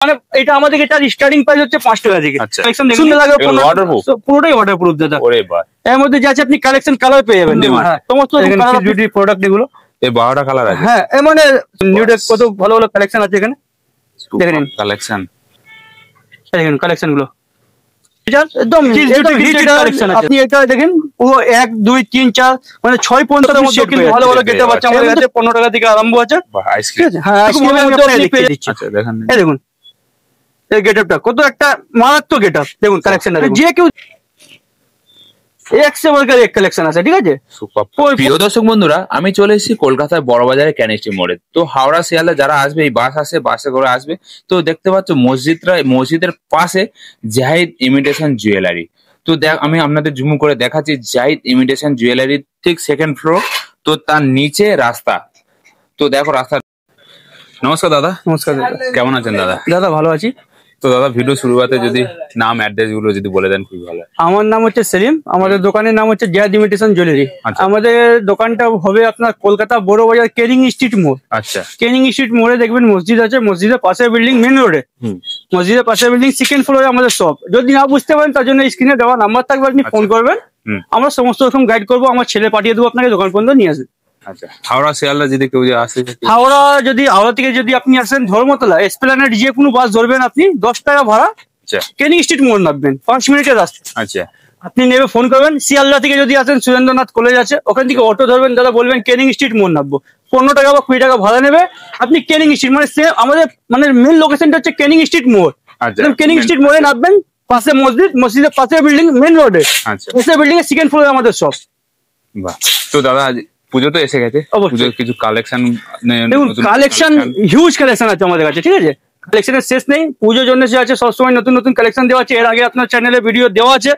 মানে এটা আমাদের এটা স্টার্টিং প্রাইস হচ্ছে 5 টাকা থেকে। কালেকশন দেখুন লাগে পুরোটাই ওয়াটারপ্রুফ দাদা। ওরে ভাই এর মধ্যে যাচ্ছে আপনি কালেকশন কালার পেয়ে যাবেন। হ্যাঁ সমস্ত কালার বিউটি প্রোডাক্ট এগুলো এই 12টা কালার আছে। হ্যাঁ এর মানে নিউডে কত ভালো ভালো কালেকশন আছে এখানে দেখেন কালেকশন। দেখেন কালেকশন গুলো একদম কালেকশন। আপনি এটা দেখেন পুরো 1 2 3 4 মানে 6 পর্যন্ত মধ্যে কিন্তু ভালো ভালো গেটআপ আছে আমাদের কাছে। 15 টাকা থেকে আরম্ভ আছে। হ্যাঁ আইসক্রিমের মধ্যে আপনি পেয়ে যাচ্ছেন। আচ্ছা দেখেন এই দেখুন এই গেটআপটা কত একটা মারাত্মক গেটআপ দেখুন কালেকশনটা যে কেউ এক সে বলকার এক কালেকশন আছে ঠিক আছে। প্রিয় দর্শক বন্ধুরা আমি চলে এসেছি কলকাতার বড়বাজারে ক্যানিস্ট্রি মোড়ে। তো হাওড়া শিয়ালদা যারা আসবে এই বাস আসে বাসে করে আসবে তো দেখতে পাচ্ছ মসজিদের পাশে জাহিদ ইমিটেশন জুয়েলারি। তো আমি আপনাদের জুম করে দেখাচ্ছি জাহিদ ইমিটেশন জুয়েলারি ঠিক সেকেন্ড ফ্লোর। তো তার নিচে রাস্তা। তো দেখো রাস্তা। নমস্কার দাদা। নমস্কার দাদা কেমন আছেন দাদা? দাদা ভালো আছি। তো দাদা ভিডিও শুরুতে যদি নাম অ্যাড্রেস গুলো যদি বলে দেন খুবই ভালো। আমার নাম হচ্ছে সেলিম, আমাদের দোকানের নাম হচ্ছে জাহিদ ইমিটেশন জুয়েলারি। আমাদের দোকানটা হবে আপনার কলকাতা বড় বাজার কেনিং স্ট্রিট মোড়। আচ্ছা কেনিং স্ট্রিট মোড়ে দেখবেন মসজিদ আছে, মসজিদের পাশে বিল্ডিং মেন রোডে, মসজিদের পাশে বিল্ডিং সেকেন্ড ফ্লোরে আমাদের শপ। যদি না বুঝতে পারেন তার জন্য স্ক্রিনে দেওয়া নাম্বার থাকবে, আপনি ফোন করবেন, আমরা সমস্ত রকম গাইড করবো। আমার ছেলে পাঠিয়ে দেবো আপনাকে দোকান পর্যন্ত নিয়ে আসবে। আচ্ছা হাওড়া শিয়ালদা যদি কেউ আসে, হাওড়া থেকে যদি আপনি আসেন ধর্মতলা এসপ্ল্যানেড যে কোনো বাস ধরবেন আপনি 10 টাকা ভাড়া, কেনিং স্ট্রিট মোড় নামবেন 5 মিনিটের রাস্তা। আচ্ছা আপনি নেবে ফোন করবেন। শিয়ালদা থেকে যদি আসেন সুরেন্দ্রনাথ কলেজ আছে ওখান থেকে অটো ধরবেন, দাদা বলবেন কেনিং স্ট্রিট মোড় নামবো, 15 টাকা বা 20 টাকা ভাড়া নেবে। আপনি কেনিং স্ট্রিট মানে আমাদের মানে মেন লোকেশনটা হচ্ছে কেনিং স্ট্রিট মোড়। কেনিং স্ট্রিট মোড়ে নামবেন, পাশে মসজিদ, মসজিদের পাশে বিল্ডিং মেন রোডে, পাশে বিল্ডিং এর সেকেন্ড ফ্লোরে আমাদের শপ। বাহ। তো দাদা পুজো তো এসে গেছে, পুজোর কিছু কালেকশন দেখুন কালেকশন হিউজ কালেকশন আছে আমাদের কাছে ঠিক আছে। কালেকশনের শেষ নেই, পুজোর জন্য যে আছে সবসময় নতুন নতুন কালেকশন দেওয়া আছে। এর আগে আপনার চ্যানেলে ভিডিও দেওয়া আছে,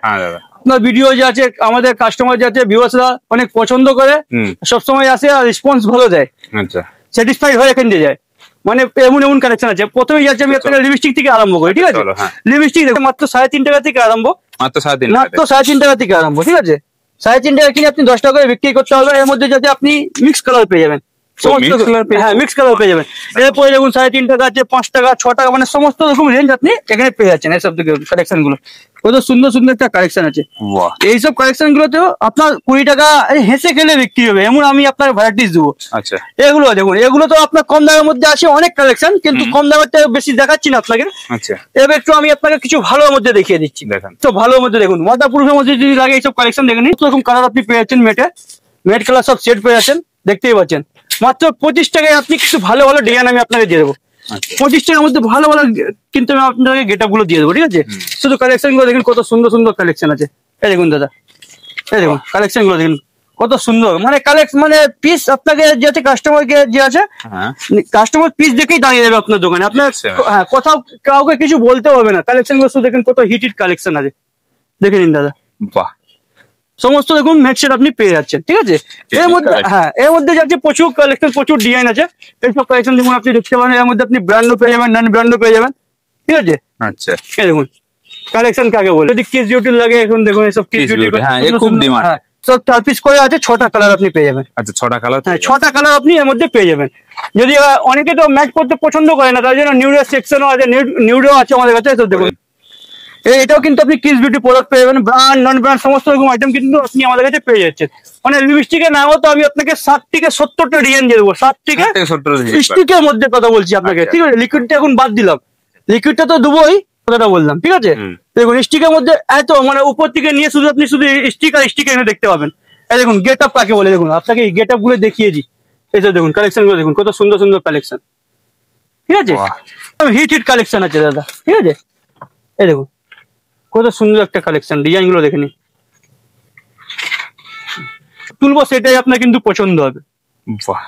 আপনার ভিডিও যে আছে আমাদের কাস্টমার যে আছে ভিউয়ার্সরা অনেক পছন্দ করে, সবসময় আসে আর রেসপন্স ভালো দেয়। আচ্ছা স্যাটিসফাইড হয়ে এখান দিয়ে যায়। মানে এমন এমন কালেকশন আছে। প্রথমেই যাচ্ছে আমি আপনাকে লিপস্টিক থেকে আরম্ভ করি ঠিক আছে। লিপস্টিক মাত্র 3.5 টাকা থেকে আরম্ভ, মাত্র 3.5 টাকা থেকে আরম্ভ ঠিক আছে। 3.5 টাকা কিনে আপনি 10 টাকা করে বিক্রি করতে হবে। এর মধ্যে যাতে আপনি মিক্স কালার পেয়ে যাবেন, সমস্ত হ্যাঁ মিক্স কালার পেয়ে যাবেন। এরপরে দেখুন 3.5 টাকা আছে, 5 টাকা, 6 টাকা, মানে সমস্ত রকম রেঞ্জ আপনি এখানে পেয়ে যাচ্ছেন। এইসব কালেকশন গুলো কত সুন্দর সুন্দর একটা কালেকশন আছে। এইসব কালেকশন গুলোতেও আপনার 20 টাকা হেসে খেলে বিক্রি হবে, এমন আমি আপনার ভ্যারাইটিস দেবো। আচ্ছা এগুলো দেখুন, এগুলো তো আপনার কম দামের মধ্যে আছে অনেক কালেকশন, কিন্তু কম দামেরটা বেশি দেখাচ্ছি না আপনাকে। আচ্ছা এবার একটু আমি আপনাকে কিছু ভালোর মধ্যে দেখিয়ে দিচ্ছি। দেখেন তো ভালোর মধ্যে দেখুন ওয়াটারপ্রুফের মধ্যে যদি লাগে এইসব কালেকশন দেখেন, এরকম কালার আপনি পেয়ে যাচ্ছেন, মেট কালার সব সেট পেয়ে যাচ্ছেন, দেখতেই পাচ্ছেন। মাত্র 25 টাকায় আপনি কিছু ভালো ভালো ডিজাইন আমি আপনাকে দিয়ে দেবো। 25 টাকার মধ্যে ভালো ভালো কিন্তু আমি আপনাকে গেটআপ গুলো দিয়ে দেবো ঠিক আছে। শুধু কালেকশন গুলো দেখেন কত সুন্দর সুন্দর কালেকশন আছে। এই দেখুন দাদা, এই দেখুন কালেকশন গুলো দেখুন কত সুন্দর, মানে কালেকশন মানে পিস আপনাকে যে আছে কাস্টমারকে যে আছে কাস্টমার পিস দেখেই দাঁড়িয়ে যাবে আপনার দোকানে। আপনার হ্যাঁ কোথাও কাউকে কিছু বলতে হবে না। কালেকশন গুলো শুধু দেখেন কত হিট কালেকশন আছে, দেখে নিন দাদা। বাহ। সমস্ত দেখুন ম্যাটসেট আপনি পেয়ে যাচ্ছেন ঠিক আছে। এর মধ্যে হ্যাঁ এর মধ্যে যাচ্ছে প্রচুর কালেকশন, প্রচুর ডিজাইন আছে। এইসব কালেকশন যেমন আপনি দেখতে পারেন, এর মধ্যে আপনি ব্র্যান্ডও পেয়ে যাবেন, নন ব্র্যান্ডও পেয়ে যাবেন ঠিক আছে। আচ্ছা এই দেখুন কালেকশন কাকে বলে, যদি কিস বিউটি লাগে এখন দেখুন এসব কিস বিউটি হ্যাঁ খুব ডিমান্ড। সব 4 পিস করে আছে, 6টা কালার আপনি পেয়ে যাবেন। আচ্ছা 6টা কালার, হ্যাঁ 6টা কালার আপনি এর মধ্যে পেয়ে যাবেন। যদি অনেকে তো ম্যাচ করতে পছন্দ করে না, তার জন্য নিউডো সেকশনও আছে, নিউডো আছে আমাদের কাছে। তো দেখুন এটাও কিন্তু আপনি কিস বিউটি প্রোডাক্ট পেয়ে যাবেন, ব্র্যান্ড নন ব্র্যান্ড সমস্ত রকম আইটেম কিন্তু আপনি আমাদের কাছে পেয়ে যাচ্ছেন। মানে লিপস্টিকের নামও তো আমি আপনাকে 60 থেকে 70টা ডিজাইন দিয়ে দেবো। 60 থেকে 70 লিপস্টিকের মধ্যে কথা বলছি আপনাকে ঠিক আছে। লিকুইডটা এখন বাদ দিলাম, লিকুইডটা তো দেবোই, কথাটা বললাম ঠিক আছে। দেখুন স্টিকের মধ্যে এত মানে উপর থেকে নিয়ে শুধু আপনি শুধু স্টিকার এখানে দেখতে পাবেন। এই দেখুন গেট আপ কাকে বলে, দেখুন আপনাকে এই গেট আপ গুলো দেখিয়ে দিই। এই যে দেখুন কালেকশন গুলো দেখুন কত সুন্দর সুন্দর কালেকশন ঠিক আছে। হিট কালেকশন আছে দাদা ঠিক আছে। এই দেখুন কত সুন্দর একটা কালেকশন, ডিজাইন গুলো দেখে নিন। তুলবো সেটাই আপনার কিন্তু পছন্দ হবে। বাহ।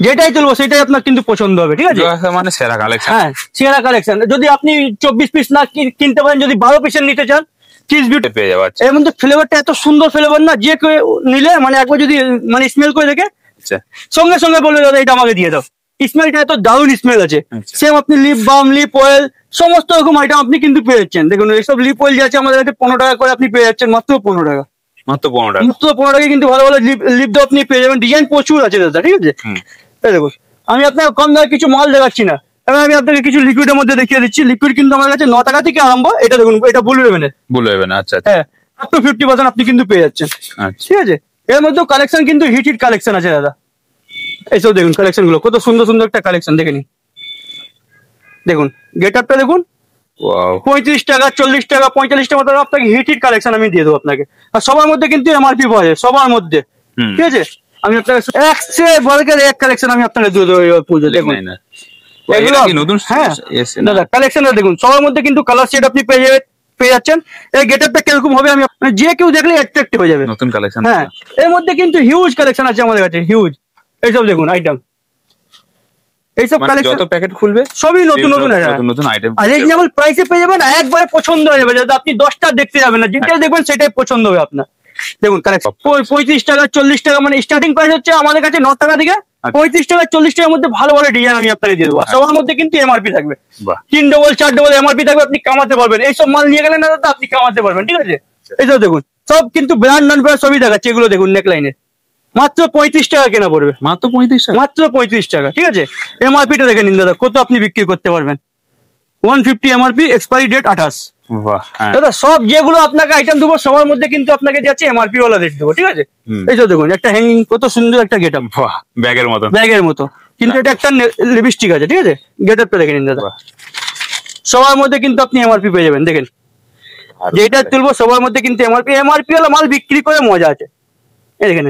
যেটাই তুলবো সেটাই আপনার কিন্তু পছন্দ হবে ঠিক আছে। মানে সেরা কালেকশন, হ্যাঁ সেরা কালেকশন। যদি আপনি 24 পিস না কিনতে পারেন, যদি 12 পিসের নিতে চান কিস বিউটি পেয়ে যাবেন। এর মধ্যে ফ্লেভারটা এত সুন্দর ফ্লেভার না, যে কেউ নিলে মানে একবার যদি মানে স্মেল করে দেখে সঙ্গে সঙ্গে বলবে দাদা এটা আমাকে দিয়ে দাও। স্মেলটা এত দারুণ স্মেল আছে। সেম আপনি লিপ বাম, লিপ অয়েল সমস্ত রকম আইটেম আপনি কিন্তু পেয়ে যাচ্ছেন। দেখুন এইসব লিপ অয়েল যে আছে আমাদের কাছে 15 টাকা করে আপনি পেয়ে যাচ্ছেন, মাত্র 15 টাকা। মাত্র 15 টাকা, মাত্র 15 টাকা কিন্তু ভালো ভালো লিপ দাও আপনি পেয়ে যাবেন। ডিজাইন প্রচুর আছে দাদা ঠিক আছে। এই দেখুন আমি আপনাকে কম দামে কিছু মাল দেখাচ্ছি না, এবার আমি আপনাকে কিছু লিকুইডের মধ্যে দেখিয়ে দিচ্ছি। লিকুইড কিন্তু আমার কাছে 9 টাকা থেকে আরম্ভ। এটা দেখুন, এটা ব্লু হেভেনের। ব্লু হেভেন, আচ্ছা হ্যাঁ, আপ টু 50% আপনি কিন্তু পেয়ে যাচ্ছেন। ঠিক আছে, এর মধ্যেও কালেকশন কিন্তু হিট কালেকশন আছে দাদা। এইসব দেখুন কালেকশন গুলো, কত সুন্দর সুন্দর একটা কালেকশন দেখে নিন। দেখুন গেট আপটা দেখুন, 35 টাকা, 40 টাকা, 45 টাকা মতো আপনাকে হিট কালেকশন আমি দিয়ে দেবো আপনাকে। আর সবার মধ্যে কিন্তু এমআরপি পাওয়া যায়, সবার মধ্যে। ঠিক আছে, আমি আপনাকে এক কালেকশন আমি আপনাকে দিয়ে দেবো পুজো। দেখুন দাদা কালেকশনটা দেখুন, সবার মধ্যে কিন্তু কালার শেড আপনি পেয়ে যাচ্ছেন। এই গেটআপটা কিরকম হবে আমি যে কেউ দেখলে অ্যাট্রাক্টিভ হয়ে যাবে। নতুন কালেকশন, হ্যাঁ, এর মধ্যে কিন্তু হিউজ কালেকশন আছে আমাদের কাছে, হিউজ। এইসব দেখুন আইটেম, এইসব কালেকশন যত প্যাকেট খুলবে সবই নতুন নতুন আইটেম, আর রিজনেবল প্রাইসে পেয়ে যাবেন। একবারে পছন্দ হয়ে যাবে, যাতে আপনি 10টা দেখতে যাবেন না, যেটা দেখবেন সেটাই পছন্দ হবে আপনার। দেখুন কালেকশন 35 টাকা, 40 টাকা, মানে স্টার্টিং প্রাইস হচ্ছে আমাদের কাছে 9 টাকা থেকে 35 টাকা, 40 টাকার মধ্যে ভালো ভালো ডিজাইন আমি আপনাকে দিয়ে দেবো। সবার মধ্যে কিন্তু এমআরপি থাকবে, 3 ডবল 4 ডবল এমআরপি থাকবে। আপনি কামাতে পারবেন, এইসব মাল নিয়ে গেলেন না দাদা, আপনি কামাতে পারবেন। ঠিক আছে, এইসব দেখুন সব কিন্তু ব্র্যান্ড নন ব্র্যান্ড সবই দেখাচ্ছে। এগুলো দেখুন নেকলাইনের মাত্র 35 টাকা কেনা পড়বে, মাত্র 35 টাকা, মাত্র 35 টাকা। ঠিক আছে, এমআরপিটা দেখে নিন দাদা, কত আপনি বিক্রি করতে পারবেন। 150 এমআরপি, এক্সপায়ারি ডেট 28। দাদা সব যেগুলো আপনাকে আইটেম দেবো সবার মধ্যে কিন্তু আপনাকে যাচ্ছে এমআরপি ওয়ালা রেট দেবো। ঠিক আছে, এইসব দেখুন একটা হ্যাঙ্গিং, কত সুন্দর একটা গেট আপ, ব্যাগের মতো, ব্যাগের মতো, কিন্তু এটা একটা লিপস্টিক আছে। ঠিক আছে, গেট আপটা দেখে নিন দাদা, সবার মধ্যে কিন্তু আপনি এমআরপি পেয়ে যাবেন। দেখেন যেটা তুলবো সবার মধ্যে কিন্তু এমআরপি ওয়ালা মাল বিক্রি করে মজা আছে। এই দেখেন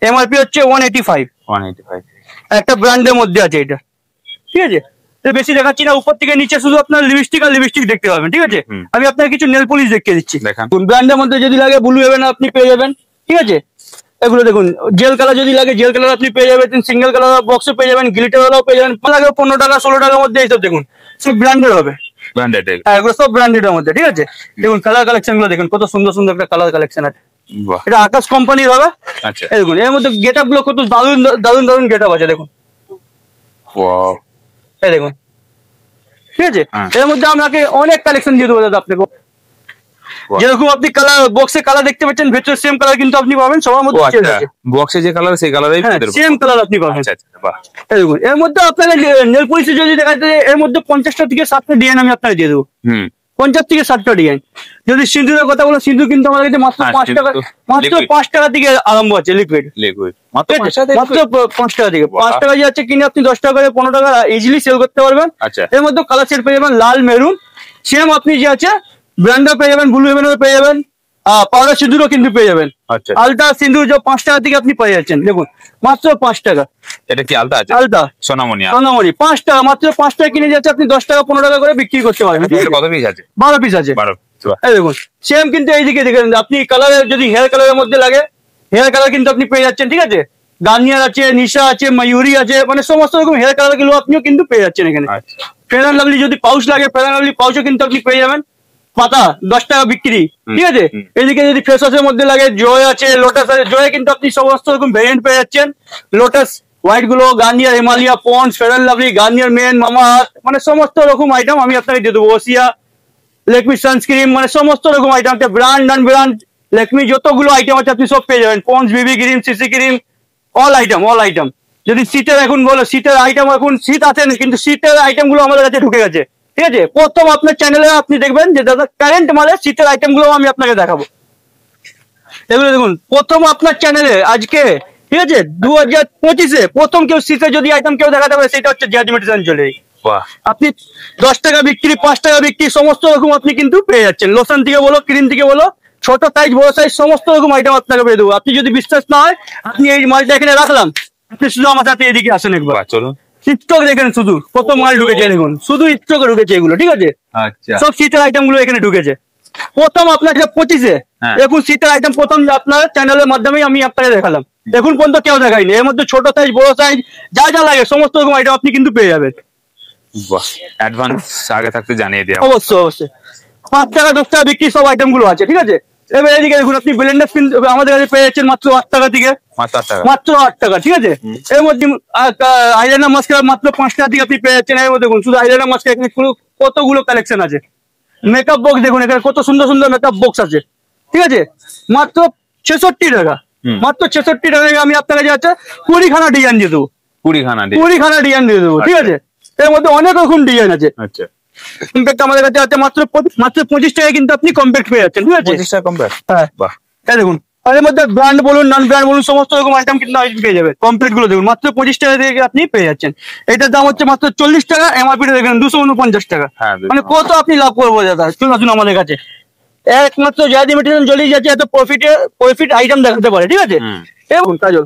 এমআরপি হচ্ছে 185, একটা ব্র্যান্ডের মধ্যে আছে এটা। ঠিক আছে, বেশি দেখাচ্ছি না, উপর থেকে নিচে শুধু আপনার লিপস্টিক আর লিপস্টিক দেখতে পাবেন। ঠিক আছে, আমি আপনাকে কিছু নেল পলিশ দেখিয়ে দিচ্ছি। কোন ব্র্যান্ডের মধ্যে যদি লাগে ব্লু হেভেন আপনি পেয়ে যাবেন। ঠিক আছে, এগুলো দেখুন জেল কালার যদি লাগে জেল কালার আপনি পেয়ে যাবেন, সিঙ্গেল কালার বক্সে পেয়ে যাবেন, গ্লিটার ওয়ালাও পেয়ে যাবেন। 15 টাকা 16 টাকার মধ্যে এইসব দেখুন সব ব্র্যান্ডেড হবে, এগুলো সব ব্র্যান্ডেডের মধ্যে। ঠিক আছে, দেখুন কালার কালেকশন গুলো দেখুন, কত সুন্দর সুন্দর একটা কালার কালেকশন আছে। এটা আকাশ কোম্পানির হবে। দেখুন এর মধ্যে গেট আপ গুলো কত দারুন দারুন দারুন গেট আপ আছে। দেখুন এই দেখুন, ঠিক আছে, এর মধ্যে আপনাকে অনেক কালেকশন দিয়ে দেবো দাদা আপনাকে। যেরকম আপনি কালার বক্সে কালার দেখতে পাচ্ছেন, ভেতরে সেম কালার কিন্তু আপনি পাবেন সবার মধ্যে। বক্সে যে কালার সেই কালারই সেম কালার আপনি পাবেন। এই দেখুন এর মধ্যে আপনাকে নেল পলিশে যদি দেখাতে, এর মধ্যে 50টা থেকে 60টা ডিজাইন আমি আপনাকে দিয়ে দেবো। 50 থেকে 60টা ডিজাইন। যদি সিঁদুরের কথা বলো, সিঁদুর কিন্তু আমাদের কাছে মাত্র 5 টাকা, মাত্র 5 টাকা থেকে আরম্ভ আছে লিকুইড, মাত্র 5 টাকা থেকে। 5 টাকা যে আছে কিনে আপনি 10 টাকা করে 15 টাকা ইজিলি সেল করতে পারবেন। এর মধ্যে কালার সেট পেয়ে যাবেন লাল মেরুন, সেম আপনি যে আছে ব্র্যান্ডও পেয়ে যাবেন, ব্লু হেভেনও পেয়ে যাবেন, পাউডার সিঁদুরও কিন্তু পেয়ে যাবেন। আলতা সিঁদুর যে 5 টাকা থেকে আপনি পেয়ে যাচ্ছেন। দেখুন মাত্র 5 টাকা। এটা কি আলতা আছে? আলতা সোনামণি, সোনামণি 5 টাকা, মাত্র 5 টাকা কিনে যাচ্ছে আপনি 10 টাকা 15 টাকা করে বিক্রি করতে পারবেন। কত পিস আছে? 12 পিস আছে। এই দেখুন সেম কিন্তু এইদিকে দেখেন, আপনি কালারের যদি হেয়ার কালারের মধ্যে লাগে, হেয়ার কালার কিন্তু আপনি পেয়ে যাচ্ছেন। ঠিক আছে, গার্নিয়ার আছে, নিশা আছে, ময়ূরী আছে, মানে সমস্ত রকম হেয়ার কালার গুলো আপনিও কিন্তু পেয়ে যাচ্ছেন এখানে। ফেয়ার অ্যান্ড লাভলি যদি পাউচ লাগে, ফেয়ার অ্যান্ড লাভলি পাউচও কিন্তু আপনি পেয়ে যাবেন, পাতা 10 টাকা বিক্রি। ঠিক আছে, এদিকে যদি ফেস ওয়াশের মধ্যে লাগে, জয় আছে, লোটাস আছে, জয়ে কিন্তু আপনি সমস্ত রকম ভেরিয়েন্ট পেয়ে যাচ্ছেন। লোটাস হোয়াইট গুলো, Garnier, Himalaya, Pond's, Fair and Lovely, Garnier Men, Mamaearth, মানে সমস্ত রকম আইটেম আমি আপনাকে দিয়ে দেবো। ওসিয়া, লেকমি সানস্ক্রিন, মানে সমস্ত রকম item, brand non brand Lakme যতগুলো আইটেম আছে আপনি সব পেয়ে যাবেন। Pond's, BB cream, CC cream, all item. যদি শীতের এখন বলো, শীতের আইটেম, এখন শীত আছে কিন্তু শীতের আইটেম গুলো আমাদের কাছে ঢুকে গেছে। ঠিক আছে, প্রথম আপনার চ্যানেলে আপনি দেখবেন যে দাদা কারেন্ট মালে শীতের আইটেম গুলো আমি আপনাকে দেখাবো। এগুলো দেখুন প্রথম আপনার চ্যানেলে আজকে, ঠিক আছে, 2025-এ প্রথম কেউ শীতের যদি আইটেম কেউ দেখাতে পারে সেটা হচ্ছে জাজ মেডিসিন চলে। আপনি 10 টাকা বিক্রি, 5 টাকা বিক্রি, সমস্ত রকম আপনি কিন্তু পেয়ে যাচ্ছেন। লোশন থেকে বলো, ক্রিম থেকে বলো, ছোট সাইজ বড় সাইজ সমস্ত রকম আইটেম আপনাকে পেয়ে দেবো। আপনি যদি বিশ্বাস না হয়, আপনি এই মালটা এখানে রাখলাম, আপনি শুধু আমার সাথে এদিকে আসেন একবার, চলুন। স্টক দেখেন শুধু কত মাল ঢুকেছে, দেখুন শুধু স্টকে ঢুকেছে এগুলো। ঠিক আছে, সব শীতের আইটেম গুলো এখানে ঢুকেছে। প্রথম আপনার 25-এ এখন শীতের আইটেম প্রথম আপনার চ্যানেলের মাধ্যমে আমি আপনাকে দেখালাম। এখন পর্যন্ত কেউ দেখায়নি। এর মধ্যে ছোট সাইজ বড় সাইজ যা যা লাগে সমস্ত রকম আইটেম আপনি কিন্তু পেয়ে যাবেন। অ্যাডভান্স আগে থাকতে জানিয়ে দিই। অবশ্যই 5 টাকা 10 টাকা বিক্রি সব আইটেম গুলো আছে। ঠিক আছে, এবার এদিকে দেখুন আপনি ব্লেন্ডার স্পিন আমাদের কাছে পেয়ে যাচ্ছেন মাত্র 8 টাকা থেকে, মাত্র 8 টাকা। ঠিক আছে, এর মধ্যে আইলাইনার মাস্কারা মাত্র 5 টাকা থেকে আপনি পেয়ে যাচ্ছেন। এর মধ্যে দেখুন শুধু আইলাইনার মাস্কারা এখানে কতগুলো কালেকশন আছে। মেকআপ বক্স দেখুন, এখানে কত সুন্দর সুন্দর মেকআপ বক্স আছে। ঠিক আছে, মাত্র 66 টাকা, মাত্র 66 টাকা আমি আপনার কাছে আছে 20 খানা ডিজাইন দিয়ে দেবো। 20 খানা ডিজাইন দিয়ে দেবো। ঠিক আছে, এর মধ্যে অনেক রকম ডিজাইন আছে। আচ্ছা, কম্প্যাক্ট আমাদের কাছে আছে মাত্র 25 টাকায় কিন্তু আপনি কম্প্যাক্ট পেয়ে যাচ্ছেন, ঠিক আছে? 25 টাকা কম্প্যাক্ট। হ্যাঁ, বাহ, এই দেখুন এর মধ্যে ব্র্যান্ড বলুন নন ব্র্যান্ড বলুন সমস্ত রকম আইটেম কিন্তু পেয়ে যাবেন। কমপ্লিট গুলো দেখুন মাত্র 25 টাকা থেকে আপনি পেয়ে যাচ্ছেন। এটার দাম হচ্ছে মাত্র 40 টাকা, এমআরপি দেখেন 249 টাকা। হ্যাঁ, মানে কত আপনি লাভ করবো দাদা। চলুন আসুন আমাদের কাছে, একমাত্র জায়দ ইমিটেশন জ্বলেই যাচ্ছে এত প্রফিট আইটেম দেখাতে পারে, ঠিক আছে? এবং কাজল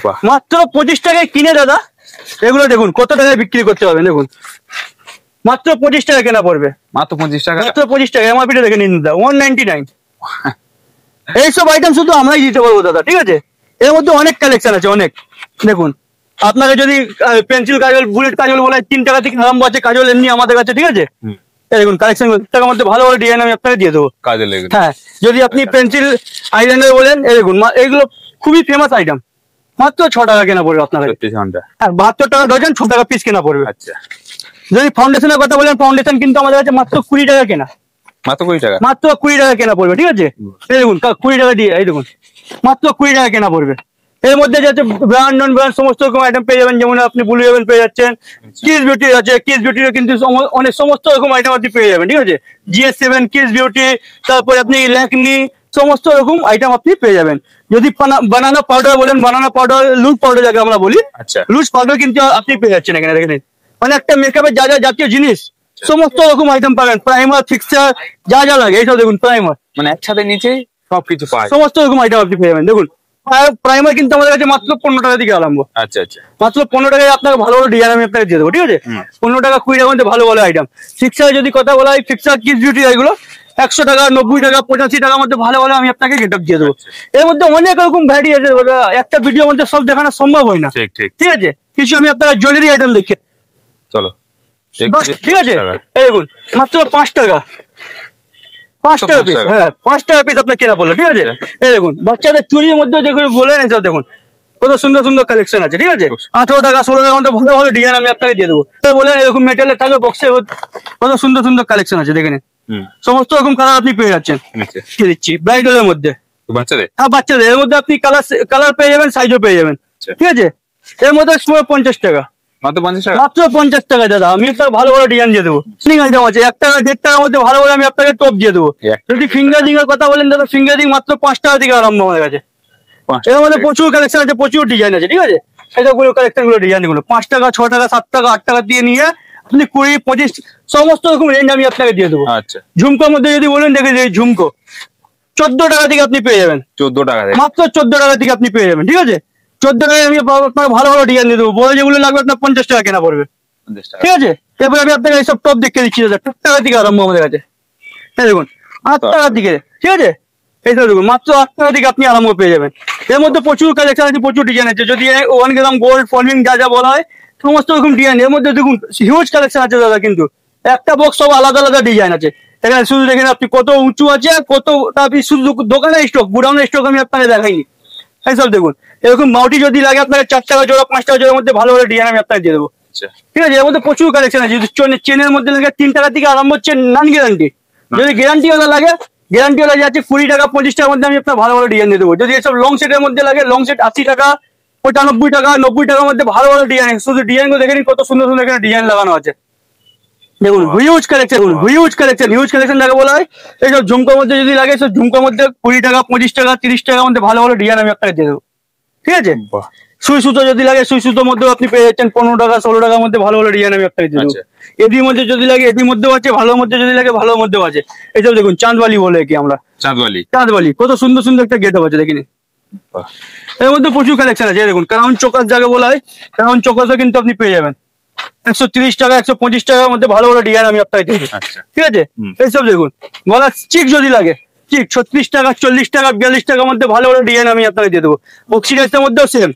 বাহ, মাত্র 25 টাকায় কিনে দাদা এগুলো দেখুন কত টাকায় বিক্রি করতে পারবেন। দেখুন মাত্র 25 টাকা কেনা পড়বে, মাত্র 25 টাকা। মাত্র 25 টাকা এমআরপিটা দেখে নিন দাদা 199। এইসব আইটেম শুধু আমরাই দিতে পারবো দাদা, ঠিক আছে? এর মধ্যে অনেক কালেকশন আছে, অনেক। দেখুন আপনাকে যদি পেন্সিল কাজল বুলেট কাজল বলে 3 টাকা থেকে আরম্ভ আছে কাজল এমনি আমাদের কাছে, ঠিক আছে? এই দেখুন কালেকশন টাকার মধ্যে ভালো ভালো ডিজাইন আমি আপনাকে দিয়ে দেবো। কাজল এগুলো। হ্যাঁ, যদি আপনি পেন্সিল আইলাইনার বলেন এই দেখুন এইগুলো খুবই ফেমাস আইটেম, মাত্র 6 টাকা কেনা পড়বে আপনার কাছে। হ্যাঁ, 72 টাকা ডজন, 6 টাকা পিস কেনা পড়বে। আচ্ছা, যদি ফাউন্ডেশনের কথা বলেন ফাউন্ডেশন কিন্তু আমাদের কাছে মাত্র 20 টাকা কেনা, মাত্র 20 টাকা। মাত্র 20 টাকা কেনা পড়বে, ঠিক আছে? এই দেখুন 20 টাকা দিয়ে এই দেখুন মাত্র 20 টাকা কেনা পড়বে। এর মধ্যে যাচ্ছে ব্র্যান্ড নন ব্র্যান্ড সমস্ত রকম আইটেম পেয়ে যাবেন। যেমন আপনি ব্লু হেভেন পেয়ে যাচ্ছেন, কিস বিউটি আছে, কিস বিউটির কিন্তু অনেক সমস্ত রকম আইটেম আপনি পেয়ে যাবেন, ঠিক আছে? GS7 কিস বিউটি, তারপরে আপনি ল্যাকমি সমস্ত রকম আইটেম আপনি পেয়ে যাবেন। যদি বানানা পাউডার বলেন, বানানা পাউডার লুজ পাউডার যাকে আমরা বলি, আচ্ছা, লুজ পাউডার কিন্তু আপনি পেয়ে যাচ্ছেন এখানে। দেখেন মানে একটা মেকআপের যা যা জাতীয় জিনিস সমস্ত রকম আইটেম পাবেন, প্রাইমার ফিক্সার যা যা লাগে এইসব দেখুন প্রাইমার মানে একসাথে নিচে সবকিছু পায়, সমস্ত রকম আইটেম আপনি পেয়ে যাবেন। দেখুন প্রাইমার কিন্তু আমাদের কাছে মাত্র 15 টাকা থেকে আরম্ভ। আচ্ছা আচ্ছা, মাত্র 15 টাকায় আপনাকে ভালো ভালো ডিজাইন আমি আপনাকে দিয়ে দেবো, ঠিক আছে? 15 টাকা 20 টাকার মধ্যে ভালো ভালো আইটেম। ফিক্সার যদি কথা বলা হয়, ফিক্সার কিস বিউটি এগুলো 100 টাকা, 90 টাকা, 85 টাকার মধ্যে ভালো ভালো আমি আপনাকে গেটআপ দিয়ে দেবো। এর মধ্যে অনেক রকম ভ্যারাইটি আছে, একটা ভিডিওর মধ্যে সব দেখানো সম্ভব হয় না, ঠিক ঠিক, ঠিক আছে? কিছু আমি আপনাকে জুয়েলারি আইটেম দেখি, চলো ঠিক আছে? এই দেখুন মাত্র 5 টাকা, 5 টাকা পিস। হ্যাঁ, 5 টাকা পিস আপনার কেনা পড়লো, ঠিক আছে? এই দেখুন বাচ্চাদের চুরির মধ্যে যেগুলো বলেন এসব দেখুন কত সুন্দর সুন্দর কালেকশন আছে, ঠিক আছে? 18 টাকা 16 টাকার মধ্যে ভালো ভালো ডিজাইন আমি আপনাকে দিয়ে দেবো। বলে এরকম মেটেরিয়াল থাকবে বক্সে, কত সুন্দর সুন্দর কালেকশন আছে দেখে নিন। সমস্ত রকম কালার আপনি পেয়ে যাচ্ছেন, দিচ্ছি ব্রাইডালের মধ্যে। বাচ্চাদের? হ্যাঁ, বাচ্চাদের এর মধ্যে আপনি কালার পেয়ে যাবেন, সাইজও পেয়ে যাবেন, ঠিক আছে? এর মধ্যে 50 টাকা, মাত্র 50 টাকা, মাত্র 50 টাকা দাদা। আমি আপনাকে ভালো ভালো ডিজাইন দিয়ে দেবো। আইটেম আছে 1 টাকা 1.5 টাকার মধ্যে ভালো ভালো আমি আপনাকে টপ দিয়ে দেবো। যদি ফিঙ্গারিং এর কথা বলেন দাদা, ফিঙ্গারিং মাত্র 5 টাকা থেকে আরম্ভ আমাদের কাছে। এর মধ্যে প্রচুর কালেকশন আছে, প্রচুর ডিজাইন আছে, ঠিক আছে? সেগুলো কালেকশন গুলো ডিজাইন গুলো 5 টাকা, 6 টাকা, 7 টাকা, 8 টাকা দিয়ে নিয়ে আপনি 20, 25 সমস্ত রকম রেঞ্জ আমি আপনাকে দিয়ে দেবো। আচ্ছা, ঝুমকোর মধ্যে যদি বলেন দেখে যে ঝুমকো 14 টাকা থেকে আপনি পেয়ে যাবেন, 14 টাকা, মাত্র 14 টাকা থেকে আপনি পেয়ে যাবেন, ঠিক আছে? 14 টাকায় আমি আপনাকে ভালো ভালো ডিজাইন দিয়ে দেবো। বড় যেগুলো লাগবে আপনার 50 টাকা কেনা পড়বে, 50 টাকা, ঠিক আছে? এরপরে আমি আপনাকে এইসব টপ দেখে দিচ্ছি দাদা, 8 টাকা থেকে আরম্ভ আমাদের কাছে। হ্যাঁ দেখুন 8 টাকা থেকে, ঠিক আছে? এইসব দেখুন মাত্র 8 টাকা থেকে আপনি আরম্ভ পেয়ে যাবেন। এর মধ্যে প্রচুর কালেকশন আছে, প্রচুর ডিজাইন আছে। যদি 1 গ্রাম গোল্ড ফলমিং যা যা বলা হয় সমস্ত রকম ডিজাইন। এর মধ্যে দেখুন হিউজ কালেকশন আছে দাদা, কিন্তু একটা বক্স সব আলাদা আলাদা ডিজাইন আছে। এখানে শুধু দেখেন আপনি কত উঁচু আছে, কত আপনি শুধু দোকানের স্টক, গুডাউনের স্টক আমি আপনাকে দেখাইনি। এইসব দেখুন এরকম মাউটি যদি লাগে আপনাকে 4 টাকা জোড়া, 5 টাকা জোড়ার মধ্যে ভালো ভালো ডিজাইন আমি আপনাকে দিয়ে দেবো, ঠিক আছে? এর মধ্যে প্রচুর কালেকশন আছে। যদি চেনের মধ্যে লাগে 3 টাকা থেকে আরম্ভ হচ্ছে নন গ্যারান্টি। যদি গ্যারান্টি ওলা লাগে, গ্যারান্টি ওলা যাচ্ছে 20 টাকা, 25 টাকার মধ্যে আমি আপনার ভালো ভালো ডিজাইন দিয়ে দেবো। যদি এসব লং সেটের মধ্যে লাগে, লং সেট 80 টাকা, 95 টাকা, 90 টাকার মধ্যে ভালো ভালো ডিজাইন। শুধু ডিজাইন গুলো দেখে নিন কত সুন্দর সুন্দর এখানে ডিজাইন লাগানো আছে। দেখুন হিউজ কালেকশন, হিউজ কালেকশন যাকে বলা হয়। এইসব ঝুমকোর মধ্যে যদি লাগে, সব ঝুমকোর মধ্যে 20 টাকা, 25 টাকা, 30 টাকার মধ্যে ভালো ভালো ডিজাইন আমি আপনাকে দিয়ে দেবো, ঠিক আছে? সুই সুতো যদি লাগে, সুই সুতোর মধ্যেও আপনি পেয়ে যাচ্ছেন 15 টাকা, 16 টাকার মধ্যে ভালো ভালো ডিজাইন আমি আপনাকে দিয়ে দেবো। এদির মধ্যে যদি লাগে, এদির মধ্যেও আছে, ভালোর মধ্যে যদি লাগে, ভালোর মধ্যেও আছে। এইসব দেখুন চাঁদবালি বলে কি আমরা, চাঁদবালি কত সুন্দর সুন্দর একটা গেট আপ আছে দেখিনি। এর মধ্যে প্রচুর কালেকশন আছে। দেখুন ক্রাউন চোকাস যাকে বলা হয়, ক্রাউন চোকাসও কিন্তু আপনি পেয়ে যাবেন 130 টাকা, 125 টাকার মধ্যে ভালো ভালো ডিজাইন আমি আপনাকে দিয়ে দেবো, ঠিক আছে? এইসব দেখুন গলার চিক যদি লাগে, চিক 36 টাকা, 40 টাকা, 42 টাকার মধ্যে ভালো ভালো ডিজাইন আমি আপনাকে দিয়ে দেবো। অক্সিডাইজের মধ্যেও সেম,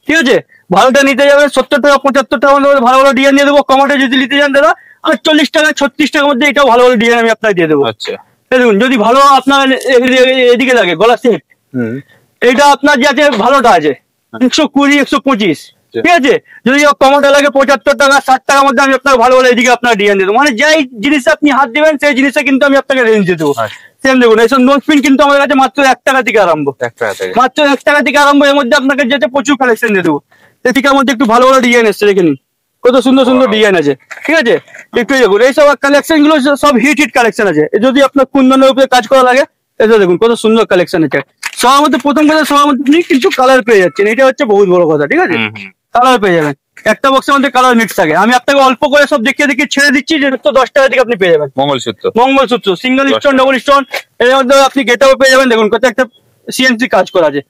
ঠিক আছে? ভালোটা নিতে যাবেন 70 টাকা, 75 টাকার মধ্যে ভালো ভালো ডিজাইন দিয়ে দেবো। কমাটে যদি নিতে যান দাদা 48 টাকা, 36 টাকার মধ্যে এটাও ভালো ভালো ডিজাইন আমি আপনাকে দিয়ে দেবো। দেখুন যদি ভালো আপনার এদিকে লাগে গলা সেট, এইটা আপনার যে আছে ভালোটা আছে 120, 125, ঠিক আছে? যদি কমাটা লাগে 75 টাকা, 60 টাকার মধ্যে আমি আপনাকে ভালো ভালো এদিকে আপনার ডিজাইন দিয়ে দেবো। মানে যাই জিনিসটা আপনি হাত দেবেন সেই জিনিসটা কিন্তু আমি আপনাকে রেঞ্জ দিয়ে দেবো। সেম দেখুন এইসব নোটপিন কিন্তু আমাদের কাছে মাত্র 1 টাকা থেকে আরম্ভ, মাত্র 1 টাকা থেকে আরম্ভ। এর মধ্যে আপনাকে যেটা প্রচুর কালেকশন দিয়ে দেবো। এদিকের মধ্যে একটু ভালো ভালো ডিজাইন এসছে দেখে নিন। কত সুন্দর সুন্দর ডিজাইন আছে, ঠিক আছে। একটু দেখুন এইসব কালেকশন গুলো সব হিট কালেকশন আছে। যদি আপনার কুন্দনের উপরে কাজ করা লাগে, এটা দেখুন কত সুন্দর কালেকশন আছে। সবার মধ্যে প্রথম কথা, সবার মধ্যে আপনি কিন্তু কালার পেয়ে যাচ্ছেন, এটা হচ্ছে বহুত বড় কথা, ঠিক আছে। কালার পেয়ে যাবেন, একটা বক্সের মধ্যে কালার মিক্স থাকে। আমি আপনাকে অল্প করে সব দেখিয়ে ছেড়ে দিচ্ছি, যে 10 টাকা থেকে আপনি পেয়ে যাবেন। Mangalsutra single stone, double stone, এর মধ্যে আপনি গেটআপ পেয়ে যাবেন। দেখুন কত একটা সিএনসি কাজ করা আছে।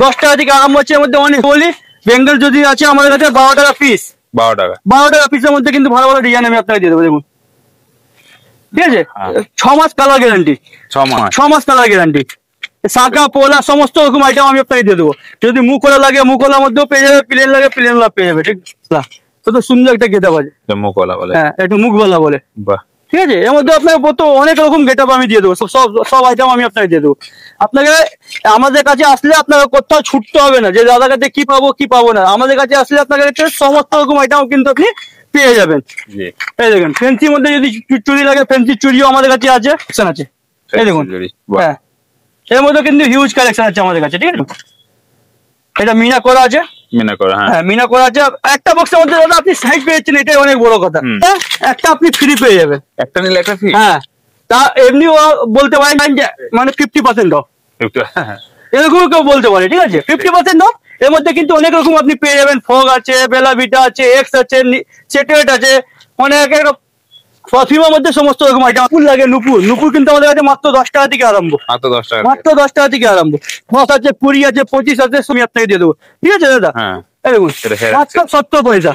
10 টাকা থেকে আরম্ভ হচ্ছে। এর মধ্যে অনেক বলি বেঙ্গল যদি আছে আমাদের কাছে 12 টাকা পিস। 12 টাকা পিসের মধ্যে কিন্তু ভালো ভালো ডিজাইন আমি আপনাকে দিয়ে দেবো। দেখুন, ঠিক আছে। 6 মাস কালার গ্যারান্টি, 6 মাস কালার গ্যারান্টি। শাখা পোলা সমস্ত রকম আইটেম আমি আপনাকে দিয়ে দেবো। যদি মুখোলা লাগে মুখোলার মধ্যেও পেয়ে যাবে, প্লেন লাগে প্লেন পেয়ে যাবে, ঠিক কত সুন্দর একটা গেটআপ আছে। হ্যাঁ, একটু মুখওয়ালা বলে, ঠিক আছে। এর মধ্যে আপনাকে অনেক রকম গেটআপ আমি দিয়ে দেবো, সব আইটেম আমি আপনাকে দিয়ে দেবো। আপনাকে আমাদের কাছে আসলে আপনাকে কোথাও ছুটতে হবে না যে দাদার কাছে কি পাবো না। আমাদের কাছে আসলে আপনাকে সমস্ত রকম আইটেম কিন্তু আপনি পেয়ে যাবেন। এই দেখুন, ফ্যান্সির মধ্যে যদি চুড়ি লাগে, ফ্যান্সি চুড়িও আমাদের কাছে আছে। এই দেখুন, হ্যাঁ, এর মধ্যে কিন্তু হিউজ কালেকশন আছে আমাদের কাছে, ঠিক আছে। এটা মিনা করা আছে, হ্যাঁ মিনা করা আছে। একটা বক্সের মধ্যে দাদা আপনি সাইজ পেয়েছেন, এটাই অনেক বড় কথা। একটা আপনি ফ্রি পেয়ে যাবেন, একটা নিলে একটা ফ্রি। হ্যাঁ, তা এমনিও বলতে পারেন যে মানে 50% অফ, এরকম কেউ বলতে পারে, ঠিক আছে। 50% অফ। এর মধ্যে কিন্তু অনেক রকম আপনি পেয়ে যাবেন। ফগ আছে, বেলা বিটা আছে, এক্স আছে, সেটেট আছে, অনেক পারফিউমের মধ্যে সমস্ত রকম আইটেম। নুপুর লাগে, নুপুর কিন্তু আমাদের কাছে মাত্র 10 টাকা থেকে আরম্ভ, মাত্র 10 টাকা থেকে আরম্ভ। 10 আছে, 20 আছে, 25 আছে, আমি আপনাকে দিয়ে দেবো, ঠিক আছে দাদা। দেখুন মাত্র 70 পয়সা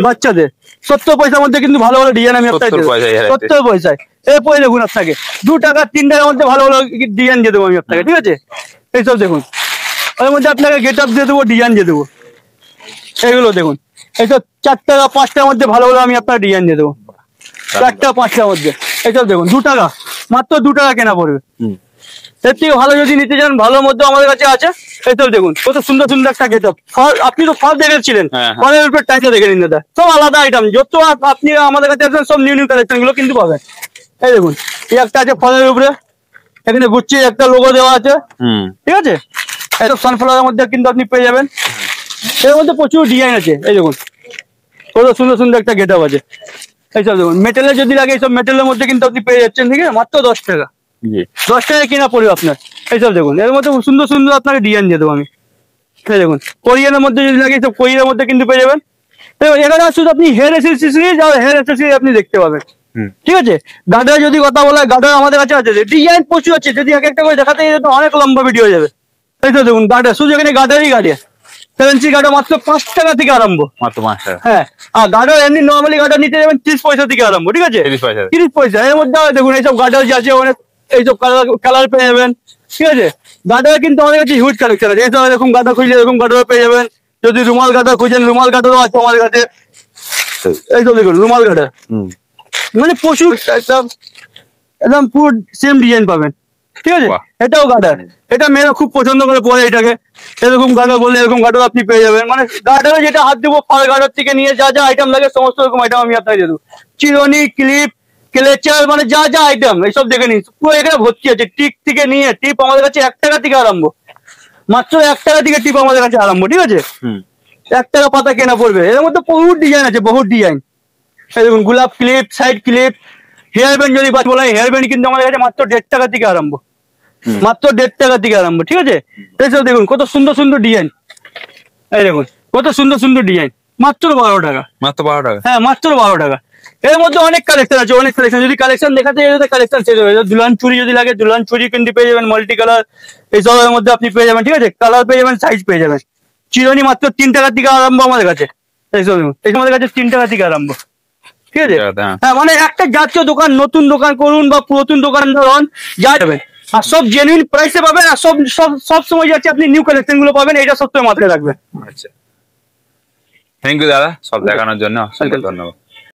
বাচ্চাদের 70 পয়সার মধ্যে কিন্তু ভালো ভালো ডিজাইন আমি আপনাকে 70 পয়সায়। এরপরে দেখুন আপনাকে 2 টাকা 3 টাকার মধ্যে ভালো ভালো ডিজাইন দিয়ে দেবো আমি আপনাকে, ঠিক আছে। এইসব দেখুন, ওর মধ্যে আপনাকে গেটআপ দিয়ে দেবো, ডিজাইন দিয়ে দেবো। এগুলো দেখুন, এইসব 4 টাকা 5 টাকার মধ্যে ভালো ভালো আমি আপনাকে ডিজাইন দিয়ে দেবো। 4 টাকা 5 টাকার মধ্যে এইসব দেখুন, 2 টাকা, মাত্র 2 টাকা কেনা পড়বে। এর থেকে ভালো যদি নিতে চান, ভালোর মধ্যে আমাদের কাছে আছে। এইসব দেখুন কত সুন্দর সুন্দর একটা গেটআপ। আপনি তো ফল দেখেছিলেন, ফলের উপরে টাইটা দেখে নিন দাদা, সব আলাদা আইটেম। যত আপনি আমাদের কাছে আসবেন সব নিউ কালেকশন গুলো কিন্তু পাবেন। এই দেখুন, এই একটা আছে ফলের উপরে, এখানে গুচ্ছি একটা লোগো দেওয়া আছে, ঠিক আছে। এইসব সানফ্লাওয়ারের মধ্যে কিন্তু আপনি পেয়ে যাবেন। এর মধ্যে প্রচুর ডিজাইন আছে। এই দেখুন কত সুন্দর সুন্দর একটা গেটআপ আছে। এইসব দেখুন, মেটেলের যদি লাগে, এইসব মেটেলের মধ্যে কিন্তু আপনি পেয়ে যাচ্ছেন, ঠিক আছে, মাত্র 10 টাকা। 10 টাকা কেনা পড়বে আপনার। এইসব দেখুন, এর মধ্যে সুন্দর সুন্দর আপনাকে ডিজাইন দিয়ে দেবো আমি। এই দেখুন, কোরিয়ানের মধ্যে যদি লাগে, সব কোরিয়ানের মধ্যে কিন্তু পেয়ে যাবেন। এখানে শুধু আপনি হেয়ার অ্যাসেসরিজ আর হেয়ার অ্যাসেসরিজ আপনি দেখতে পাবেন, ঠিক আছে। গার্ডার যদি কথা বলা, গার্ডার আমাদের কাছে আছে, ডিজাইন প্রচুর আছে। যদি এক একটা করে দেখাতে অনেক লম্বা ভিডিও হয়ে যাবে। এই তো দেখুন গার্ডার, শুধু এখানে গার্ডারই গাড়ি, 7 গার্ডার মাত্র 5 টাকা থেকে আরম্ভ, মাত্র 5 টাকা। হ্যাঁ, আর গার্ডার এমনি নর্মালি গার্ডার নিতে যাবেন 30 পয়সা থেকে আরম্ভ, ঠিক আছে। 30 পয়সা। এর মধ্যে দেখুন এইসব গার্ডার যে আছে, অনেক এইসব কালার পেয়ে যাবেন, ঠিক আছে। গার্ডার কিন্তু আমাদের কাছে হিউজ কালেকশন আছে। এইসব এরকম গার্ডার খুঁজলে এরকম গার্ডার পেয়ে যাবেন। যদি রুমাল গার্ডার খুঁজেন, রুমাল গার্ডারও আছে আমাদের কাছে। এইসব দেখুন রুমাল গার্ডার, মানে প্রচুর একদম পুরো সেম ডিজাইন পাবেন, ঠিক আছে। এটাও গার্ডার, এটা মেয়েরা খুব পছন্দ করে পরে এটাকে। এরকম গার্ডার বললে এরকম গার্ডার আপনি পেয়ে যাবেন। মানে গার্ডারে যেটা হাত দেবো, ফার গার্ডার থেকে নিয়ে যা যা আইটেম লাগে সমস্ত রকম আইটেম আমি আপনাকে দিয়ে দেবো। চিরুনি, ক্লিপ, ক্লেচার, মানে যা যা আইটেম এইসব দেখে নিন, পুরো এখানে ভর্তি আছে। টিপ থেকে নিয়ে, টিপ আমাদের কাছে 1 টাকা থেকে আরম্ভ, মাত্র 1 টাকা থেকে টিপ আমাদের কাছে আরম্ভ, ঠিক আছে। 1 টাকা পাতা কেনা পড়বে। এর মধ্যে বহুত ডিজাইন আছে, বহুত ডিজাইন। এই দেখুন গোলাপ clip, side clip, hair band যদি বলা হয়, হেয়ার ব্যান্ড কিন্তু আমাদের কাছে মাত্র 1.5 টাকা থেকে আরম্ভ, মাত্র 1.5 টাকা থেকে আরম্ভ, ঠিক আছে। এইসব দেখুন কত সুন্দর সুন্দর ডিজাইন। এই দেখুন কত সুন্দর সুন্দর ডিজাইন, মাত্র 12 টাকা, মাত্র 12 টাকা। হ্যাঁ, মাত্র 12 টাকা। এর মধ্যে অনেক কালেকশন আছে, অনেক কালেকশন। যদি কালেকশন দেখাতে যেতে কালেকশন শেষ হয়ে যাবে। দুলহান চুড়ি যদি লাগে, দুলহান চুড়ি কিন্তু পেয়ে যাবেন, মাল্টি কালার এইসবের মধ্যে আপনি পেয়ে যাবেন, ঠিক আছে। কালার পেয়ে যাবেন, সাইজ পেয়ে যাবেন। চিরুনি মাত্র 3 টাকা থেকে আরম্ভ আমাদের কাছে। এইসব দেখুন, এই আমাদের কাছে 3 টাকা থেকে আরম্ভ, ঠিক আছে। হ্যাঁ, মানে একটা জাতীয় দোকান, নতুন দোকান করুন বা পুরাতন দোকান ধরুন, যা যাবেন, আর সব জেনুইন প্রাইসে পাবেন। আর সব সময় যাচ্ছে আপনি নিউ কালেকশন গুলো পাবেন, এটা সবসময় মাথায় রাখবেন। আচ্ছা, থ্যাংক ইউ দাদা সব দেখানোর জন্য, ধন্যবাদ।